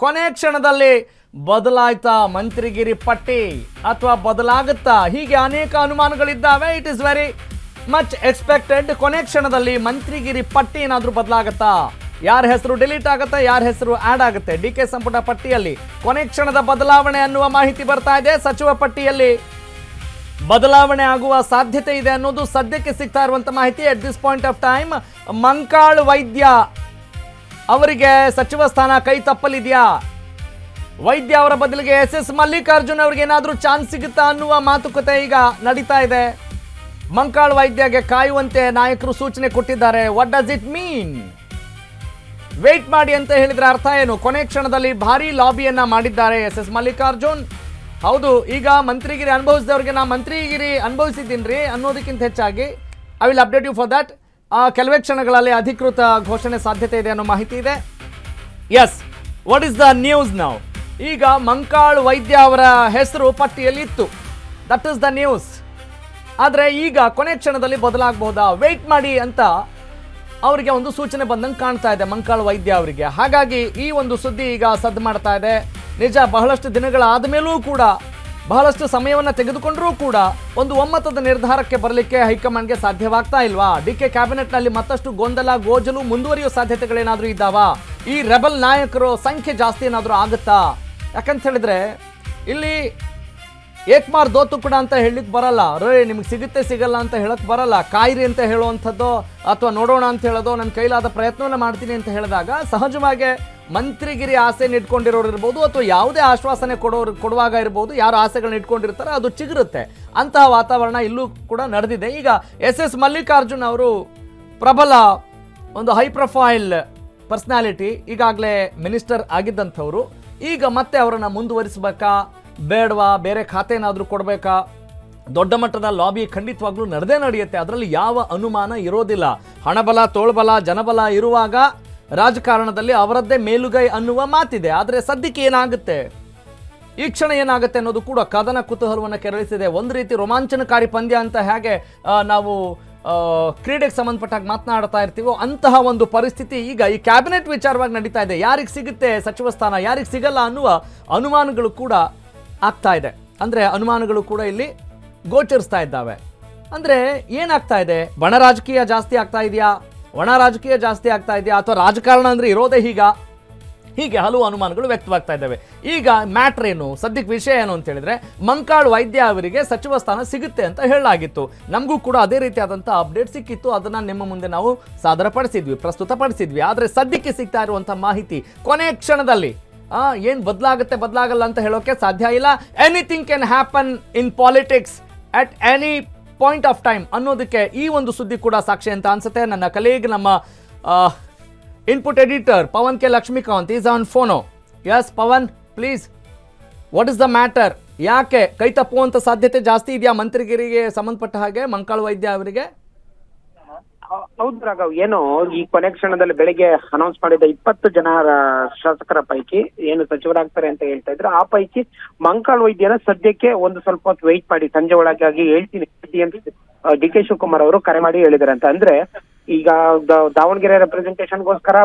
ಕೊನೆ ಕ್ಷಣದಲ್ಲಿ ಬದಲಾಯ್ತಾ ಮಂತ್ರಿಗಿರಿ ಪಟ್ಟಿ ಅಥವಾ ಬದಲಾಗುತ್ತಾ? ಹೀಗೆ ಅನೇಕ ಅನುಮಾನಗಳಿದ್ದಾವೆ. It is very much expected. ಕೊನೆ ಕ್ಷಣದಲ್ಲಿ ಮಂತ್ರಿಗಿರಿ ಪಟ್ಟಿ ಏನಾದರೂ ಬದಲಾಗುತ್ತಾ? ಯಾರ ಹೆಸರು ಡಿಲೀಟ್ ಆಗುತ್ತೆ, ಯಾರ ಹೆಸರು ಆಡ್ ಆಗುತ್ತೆ? ಡಿಕೆ ಸಂಪುಟ ಪಟ್ಟಿಯಲ್ಲಿ ಕೊನೆ ಕ್ಷಣದ ಬದಲಾವಣೆ ಅನ್ನುವ ಮಾಹಿತಿ ಬರ್ತಾ ಇದೆ. ಸಚಿವ ಪಟ್ಟಿಯಲ್ಲಿ ಬದಲಾವಣೆ ಆಗುವ ಸಾಧ್ಯತೆ ಇದೆ ಅನ್ನೋದು ಸದ್ಯಕ್ಕೆ ಸಿಗ್ತಾ ಇರುವಂತ ಮಾಹಿತಿ. At this point of time Mankal ವೈದ್ಯ ಅವರಿಗೆ ಸಚಿವ ಸ್ಥಾನ ಕೈ ತಪ್ಪಲಿದೆಯಾ? ವೈದ್ಯ ಅವರ ಬದಲಿಗೆ ಎಸ್ ಮಲ್ಲಿಕಾರ್ಜುನ್ ಅವರಿಗೆ ಏನಾದರೂ ಚಾನ್ಸ್ ಸಿಗುತ್ತಾ ಅನ್ನುವ ಮಾತುಕತೆ ಈಗ ನಡೀತಾ ಇದೆ. ಮಂಕಾಳ್ ವೈದ್ಯಗೆ ಕಾಯುವಂತೆ ನಾಯಕರು ಸೂಚನೆ ಕೊಟ್ಟಿದ್ದಾರೆ. What does it mean? Wait ಮಾಡಿ ಅಂತ ಹೇಳಿದ್ರೆ ಅರ್ಥ ಏನು? ಕೊನೆ ಕ್ಷಣದಲ್ಲಿ ಭಾರಿ ಲಾಬಿಯನ್ನ ಮಾಡಿದ್ದಾರೆ ಎಸ್ ಮಲ್ಲಿಕಾರ್ಜುನ್. ಹೌದು, ಈಗ ಮಂತ್ರಿಗಿರಿ ಅನುಭವಿಸಿದವ್ರಿಗೆ ನಾ ಮಂತ್ರಿಗಿರಿ ಅನುಭವಿಸಿದ್ದೀನಿ ಅನ್ನೋದಕ್ಕಿಂತ ಹೆಚ್ಚಾಗಿ I will update you for that. ಕೆಲವೇ ಕ್ಷಣಗಳಲ್ಲಿ ಅಧಿಕೃತ ಘೋಷಣೆ ಸಾಧ್ಯತೆ ಇದೆ ಅನ್ನೋ ಮಾಹಿತಿ ಇದೆ. Yes, what is the news now? ಈಗ ಮಂಕಾಳ್ ವೈದ್ಯ ಅವರ ಹೆಸರು ಪಟ್ಟಿಯಲ್ಲಿ ಇತ್ತು. That is the news. ಆದರೆ ಈಗ ಕೊನೆ ಕ್ಷಣದಲ್ಲಿ ಬದಲಾಗಬಹುದಾ? ವೇಟ್ ಮಾಡಿ ಅಂತ ಅವರಿಗೆ ಒಂದು ಸೂಚನೆ ಬಂದಂಗೆ ಕಾಣ್ತಾ ಇದೆ ಮಂಕಾಳ್ ವೈದ್ಯ ಅವರಿಗೆ. ಹಾಗಾಗಿ ಈ ಒಂದು ಸುದ್ದಿ ಈಗ ಸದ್ದು ಮಾಡ್ತಾ ಇದೆ. ನಿಜ, ಬಹಳಷ್ಟು ದಿನಗಳಾದ ಮೇಲೂ ಕೂಡ, ಬಹಳಷ್ಟು ಸಮಯವನ್ನು ತೆಗೆದುಕೊಂಡರೂ ಕೂಡ ಒಂದು ಒಮ್ಮತದ ನಿರ್ಧಾರಕ್ಕೆ ಬರಲಿಕ್ಕೆ ಹೈಕಮಾಂಡ್ಗೆ ಸಾಧ್ಯವಾಗ್ತಾ ಇಲ್ವಾ? ಡಿಕೆ ಕ್ಯಾಬಿನೆಟ್ನಲ್ಲಿ ಮತ್ತಷ್ಟು ಗೊಂದಲ ಗೋಜಲು ಮುಂದುವರಿಯುವ ಸಾಧ್ಯತೆಗಳೇನಾದರೂ ಇದ್ದಾವಾ? ಈ ರೆಬಲ್ ನಾಯಕರು ಸಂಖ್ಯೆ ಜಾಸ್ತಿ ಏನಾದರೂ ಆಗುತ್ತಾ? ಯಾಕಂತ ಹೇಳಿದ್ರೆ ಇಲ್ಲಿ ಏಕ್ಮಾರ್ ದೋತು ಕೂಡ ಅಂತ ಹೇಳಲಿಕ್ಕೆ ಬರಲ್ಲ. ನಿಮ್ಗೆ ಸಿಗುತ್ತೆ ಸಿಗಲ್ಲ ಅಂತ ಹೇಳಕ್ ಬರಲ್ಲ. ಕಾಯಿರಿ ಅಂತ ಹೇಳುವಂಥದ್ದು ಅಥವಾ ನೋಡೋಣ ಅಂತ ಹೇಳೋದು, ನನ್ನ ಕೈಲಾದ ಪ್ರಯತ್ನವನ್ನು ಮಾಡ್ತೀನಿ ಅಂತ ಹೇಳಿದಾಗ ಸಹಜವಾಗಿ ಮಂತ್ರಿಗಿರಿ ಆಸೆಯನ್ನು ಇಟ್ಕೊಂಡಿರೋರು ಇರ್ಬೋದು ಅಥವಾ ಯಾವುದೇ ಆಶ್ವಾಸನೆ ಕೊಡುವಾಗ ಇರ್ಬೋದು, ಯಾರು ಆಸೆಗಳನ್ನ ಇಟ್ಕೊಂಡಿರ್ತಾರೆ ಅದು ಚಿಗುರುತ್ತೆ. ಅಂತಹ ವಾತಾವರಣ ಇಲ್ಲೂ ಕೂಡ ನಡೆದಿದೆ. ಈಗ ಎಸ್ ಮಲ್ಲಿಕಾರ್ಜುನ್ ಅವರು ಪ್ರಬಲ ಒಂದು ಹೈ ಪ್ರೊಫೈಲ್ ಪರ್ಸನಾಲಿಟಿ, ಈಗಾಗಲೇ ಮಿನಿಸ್ಟರ್ ಆಗಿದ್ದಂಥವ್ರು. ಈಗ ಮತ್ತೆ ಅವರನ್ನು ಮುಂದುವರಿಸಬೇಕಾ ಬೇಡವಾ? ಬೇರೆ ಖಾತೆ ಏನಾದರೂ ಕೊಡಬೇಕಾ? ದೊಡ್ಡ ಮಟ್ಟದ ಲಾಬಿ ಖಂಡಿತವಾಗ್ಲೂ ನಡೆಯುತ್ತೆ. ಅದರಲ್ಲಿ ಯಾವ ಅನುಮಾನ ಇರೋದಿಲ್ಲ. ಹಣಬಲ, ತೋಳ್ಬಲ, ಜನಬಲ ಇರುವಾಗ ರಾಜಕಾರಣದಲ್ಲಿ ಅವರದ್ದೇ ಮೇಲುಗೈ ಅನ್ನುವ ಮಾತಿದೆ. ಆದರೆ ಸದ್ಯಕ್ಕೆ ಏನಾಗುತ್ತೆ, ಈ ಕ್ಷಣ ಏನಾಗುತ್ತೆ ಅನ್ನೋದು ಕೂಡ ಕದನ ಕುತೂಹಲವನ್ನು ಕೆರಳಿಸಿದೆ. ಒಂದು ರೀತಿ ರೋಮಾಂಚನಕಾರಿ ಪಂದ್ಯ ಅಂತ ಹೇಗೆ ನಾವು ಕ್ರೀಡೆಗೆ ಸಂಬಂಧಪಟ್ಟಾಗ ಮಾತನಾಡ್ತಾ ಇರ್ತೀವೋ ಅಂತಹ ಒಂದು ಪರಿಸ್ಥಿತಿ ಈಗ ಈ ಕ್ಯಾಬಿನೆಟ್ ವಿಚಾರವಾಗಿ ನಡೀತಾ ಇದೆ. ಯಾರಿಗೆ ಸಿಗುತ್ತೆ ಸಚಿವ ಸ್ಥಾನ, ಯಾರಿಗೆ ಸಿಗಲ್ಲ ಅನ್ನುವ ಅನುಮಾನಗಳು ಕೂಡ ಆಗ್ತಾ ಇದೆ. ಅಂದರೆ ಅನುಮಾನಗಳು ಕೂಡ ಇಲ್ಲಿ ಗೋಚರಿಸ್ತಾ ಇದ್ದಾವೆ. ಅಂದರೆ ಏನಾಗ್ತಾ ಇದೆ? ಬಣ ರಾಜಕೀಯ ಜಾಸ್ತಿ ಆಗ್ತಾ ಇದೆಯಾ, ಒಣ ರಾಜಕೀಯ ಜಾಸ್ತಿ ಆಗ್ತಾ ಇದೆಯಾ, ಅಥವಾ ರಾಜಕಾರಣ ಅಂದರೆ ಇರೋದೇ ಹೀಗೆ ಹಲವು ಅನುಮಾನಗಳು ವ್ಯಕ್ತವಾಗ್ತಾ ಇದ್ದಾವೆ. ಈಗ ಮ್ಯಾಟ್ರ್ ಏನು, ಸದ್ಯಕ್ಕೆ ವಿಷಯ ಏನು ಅಂತ ಹೇಳಿದ್ರೆ, ಮಂಕಾಳ್ ವೈದ್ಯ ಅವರಿಗೆ ಸಚಿವ ಸ್ಥಾನ ಸಿಗುತ್ತೆ ಅಂತ ಹೇಳಲಾಗಿತ್ತು. ನಮಗೂ ಕೂಡ ಅದೇ ರೀತಿಯಾದಂಥ ಅಪ್ಡೇಟ್ ಸಿಕ್ಕಿತ್ತು. ಅದನ್ನು ನಿಮ್ಮ ಮುಂದೆ ನಾವು ಪ್ರಸ್ತುತಪಡಿಸಿದ್ವಿ. ಆದರೆ ಸದ್ಯಕ್ಕೆ ಸಿಗ್ತಾ ಇರುವಂಥ ಮಾಹಿತಿ ಕೊನೆ ಕ್ಷಣದಲ್ಲಿ ಏನು ಬದಲಾಗಲ್ಲ ಅಂತ ಹೇಳೋಕೆ ಸಾಧ್ಯ ಇಲ್ಲ. Anything can happen in politics at any point of time ಅನ್ನೋದಕ್ಕೆ ಈ ಒಂದು ಸುದ್ದಿ ಕೂಡ ಸಾಕ್ಷಿ ಅಂತ ಅನ್ಸುತ್ತೆ. ನನ್ನ ಕಲೀಗ್, ನಮ್ಮ input editor Pavan K Lakshmikant is on phono. Yes Pavan, please, what is the matter? ಯಾಕೆ ಕೈ ತಪ್ಪುವಂಥ ಸಾಧ್ಯತೆ ಜಾಸ್ತಿ ಇದೆಯಾ ಮಂತ್ರಿಗಿರಿಗೆ ಸಂಬಂಧಪಟ್ಟ ಹಾಗೆ ಮಂಕಾಳ್ ವೈದ್ಯ ಅವರಿಗೆ? ಹೌದು ರಾಘವ್, ಏನು ಈ ಕೊನೆ ಕ್ಷಣದಲ್ಲಿ ಬೆಳಿಗ್ಗೆ ಅನೌನ್ಸ್ ಮಾಡಿದ 20 ಜನ ಶಾಸಕರ ಪೈಕಿ ಏನು ಸಚಿವರಾಗ್ತಾರೆ ಅಂತ ಹೇಳ್ತಾ ಇದ್ರು, ಆ ಪೈಕಿ ಮಂಕಾಳ್ ವೈದ್ಯನ ಸದ್ಯಕ್ಕೆ ಒಂದು ಸ್ವಲ್ಪ ಹೊತ್ತು ವೆಯ್ಟ್ ಮಾಡಿ, ಸಂಜೆ ಒಳಗಾಗಿ ಹೇಳ್ತೀನಿ ಅಂತ ಡಿ ಕೆ ಶಿವಕುಮಾರ್ ಅವರು ಕರೆ ಮಾಡಿ ಹೇಳಿದಾರೆ ಅಂತ. ಅಂದ್ರೆ ಈಗ ದಾವಣಗೆರೆ ರೆಪ್ರೆಸೆಂಟೇಷನ್ಗೋಸ್ಕರ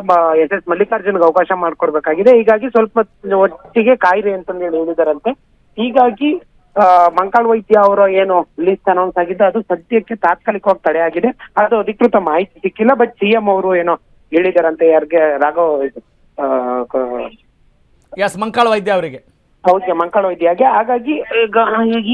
ಎಸ್ ಮಲ್ಲಿಕಾರ್ಜುನ್ಗೆ ಅವಕಾಶ ಮಾಡ್ಕೊಡ್ಬೇಕಾಗಿದೆ. ಹೀಗಾಗಿ ಸ್ವಲ್ಪ ಒಟ್ಟಿಗೆ ಕಾಯಿರಿ ಅಂತಂದು ಹೇಳಿದಾರಂತೆ. ಹೀಗಾಗಿ ಮಂಕಾಳ್ ವೈದ್ಯ ಅವರ ಏನು ಲಿಸ್ಟ್ ಅನೌನ್ಸ್ ಆಗಿದೆ ಅದು ಸದ್ಯಕ್ಕೆ ತಾತ್ಕಾಲಿಕವಾಗಿ ತಡೆ ಆಗಿದೆ. ಅದು ಅಧಿಕೃತ ಮಾಹಿತಿ ಸಿಕ್ಕಿಲ್ಲ. ಬಟ್ ಸಿಎಂ ಅವರು ಏನೋ ಹೇಳಿದಾರಂತೆ. ಯಾರಿಗೆ? ರಾಘವ್, ಮಂಕಾಳ್ ವೈದ್ಯ ಅವರಿಗೆ. ಹೌದು, ಮಂಕಾಳ್ ವೈದ್ಯಗೆ. ಹಾಗಾಗಿ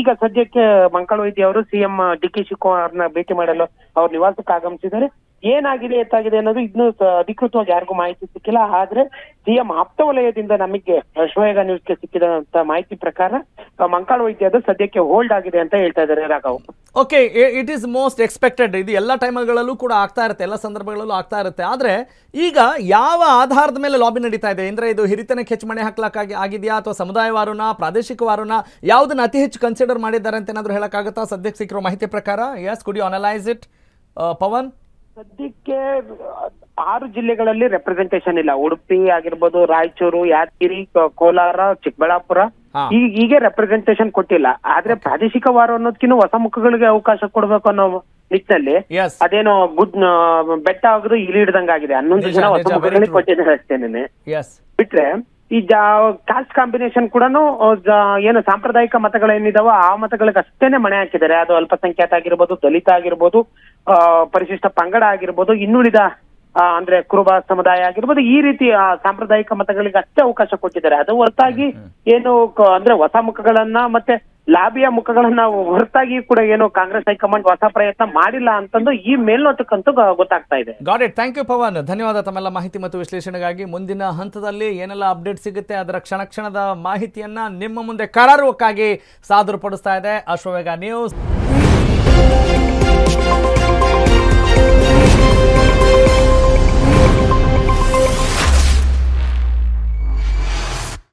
ಈಗ ಸದ್ಯಕ್ಕೆ ಮಂಕಾಳ್ ವೈದ್ಯ ಅವರು ಸಿಎಂ ಡಿ ಕೆ ಶಿವಕುಮಾರ್ನ ಭೇಟಿ ಮಾಡಲು ಅವ್ರ ನಿವಾಸಕ್ಕೆ ಆಗಮಿಸಿದ್ದಾರೆ. ಏನಾಗಿದೆ ಎತ್ತಾಗಿದೆ ಅನ್ನೋದು ಇನ್ನೂ ಅಧಿಕೃತವಾಗಿ ಯಾರಿಗೂ ಮಾಹಿತಿ ಸಿಕ್ಕಿಲ್ಲ. ಆದ್ರೆ ಸಿಎಂ ಆಪ್ತ ವಲಯದಿಂದ ನಮಗೆ ಶ್ವೇಗ ನ್ಯೂಸ್ಗೆ ಸಿಕ್ಕಿದಂತ ಮಾಹಿತಿ ಪ್ರಕಾರ ಮಂಕಾಳ್ ವೈದ್ಯದ ಸದ್ಯಕ್ಕೆ ಹೋಲ್ಡ್ ಆಗಿದೆ ಅಂತ ಹೇಳ್ತಾ ಇದ್ದಾರೆ Raghav. Okay, it is most expected. ಇದು ಎಲ್ಲ ಟೈಮ್ಗಳಲ್ಲೂ ಕೂಡ ಆಗ್ತಾ ಇರುತ್ತೆ, ಎಲ್ಲ ಸಂದರ್ಭಗಳಲ್ಲೂ ಆಗ್ತಾ ಇರುತ್ತೆ. ಆದರೆ ಈಗ ಯಾವ ಆಧಾರದ ಮೇಲೆ ಲಾಬಿ ನಡೀತಾ ಇದೆ ಅಂದರೆ, ಇದು ಹಿರಿತನಕ್ಕೆ ಹೆಚ್ಚು ಮಣೆ ಹಾಕ್ಲಾಕಾಗಿ ಆಗಿದೆಯಾ ಅಥವಾ ಸಮುದಾಯವಾರುನ, ಪ್ರಾದೇಶಿಕವಾರುನ, ಯಾವುದನ್ನ ಅತಿ ಹೆಚ್ಚು ಕನ್ಸಿಡರ್ ಮಾಡಿದ್ದಾರೆ ಅಂತ ಏನಾದರೂ ಹೇಳಕ್ಕಾಗುತ್ತಾ ಸದ್ಯಕ್ಕೆ ಸಿಕ್ಕಿರೋ ಮಾಹಿತಿ ಪ್ರಕಾರ? Yes, could you analyse it Pavan? ಸದ್ಯಕ್ಕೆ 6 ಜಿಲ್ಲೆಗಳಲ್ಲಿ ರೆಪ್ರೆಸೆಂಟೇಷನ್ ಇಲ್ಲ. ಉಡುಪಿ ಆಗಿರ್ಬೋದು, ರಾಯಚೂರು, ಯಾದಗಿರಿ, ಕೋಲಾರ, ಚಿಕ್ಕಬಳ್ಳಾಪುರ, ಹೀಗೆ ರೆಪ್ರೆಸೆಂಟೇಷನ್ ಕೊಟ್ಟಿಲ್ಲ. ಆದ್ರೆ ಪ್ರಾದೇಶಿಕವಾರ ಅನ್ನೋದಕ್ಕಿಂತ ಹೊಸ ಮುಖಗಳಿಗೆ ಅವಕಾಶ ಕೊಡ್ಬೇಕು ಅನ್ನೋ ನಿಟ್ಟಿನಲ್ಲಿ ಅದೇನೋ ಬೆಟ್ಟ ಆಗಿದ್ರು ಇಲ್ಲಿ ಹಿಡ್ದಂಗಾಗಿದೆ. 11 ಜನ ಹೊಸ ಮುಖಗಳಿಗೆ ಕೊಟ್ಟಿದ್ದಾರೆ ಅಷ್ಟೇನೆ. ಬಿಟ್ರೆ ಈ ಕಾಸ್ಟ್ ಕಾಂಬಿನೇಷನ್ ಕೂಡ ಏನು ಸಾಂಪ್ರದಾಯಿಕ ಮತಗಳೇನಿದಾವೋ ಆ ಮತಗಳಿಗೆ ಅಷ್ಟೇನೆ ಮಣೆ ಹಾಕಿದ್ದಾರೆ. ಅದು ಅಲ್ಪಸಂಖ್ಯಾತ ಆಗಿರ್ಬೋದು, ದಲಿತ ಆಗಿರ್ಬೋದು, ಪರಿಶಿಷ್ಟ ಪಂಗಡ ಆಗಿರ್ಬೋದು, ಇನ್ನುಳಿದ ಅಂದ್ರೆ ಕುರುಬ ಸಮುದಾಯ ಆಗಿರ್ಬೋದು, ಈ ರೀತಿ ಸಾಂಪ್ರದಾಯಿಕ ಮತಗಳಿಗೆ ಅಷ್ಟೇ ಅವಕಾಶ ಕೊಟ್ಟಿದ್ದಾರೆ. ಅದು ಹೊರತಾಗಿ ಏನು ಅಂದ್ರೆ ಹೊಸ ಮುಖಗಳನ್ನ ಮತ್ತೆ ಲಾಬಿಯ ಮುಖಗಳನ್ನ ಹೊರತಾಗಿ ಕೂಡ ಏನು ಕಾಂಗ್ರೆಸ್ ಹೈಕಮಾಂಡ್ ಹೊಸ ಪ್ರಯತ್ನ ಮಾಡಿಲ್ಲ ಅಂತಂದು ಈ ಮೇಲ್ನೋಟಕ್ಕಂತೂ ಗೊತ್ತಾಗ್ತಾ ಇದೆ. Got it. Thank you Pavan, ಧನ್ಯವಾದ ತಮ್ಮೆಲ್ಲ ಮಾಹಿತಿ ಮತ್ತು ವಿಶ್ಲೇಷಣೆಗಾಗಿ. ಮುಂದಿನ ಹಂತದಲ್ಲಿ ಏನೆಲ್ಲ ಅಪ್ಡೇಟ್ ಸಿಗುತ್ತೆ ಅದರ ಕ್ಷಣದ ಮಾಹಿತಿಯನ್ನ ನಿಮ್ಮ ಮುಂದೆ ಕರಾರುವಕ್ಕಾಗಿ ಸಾದರಪಡಿಸ್ತಾ ಇದೆ ಅಶ್ವವೇಗ ನ್ಯೂಸ್.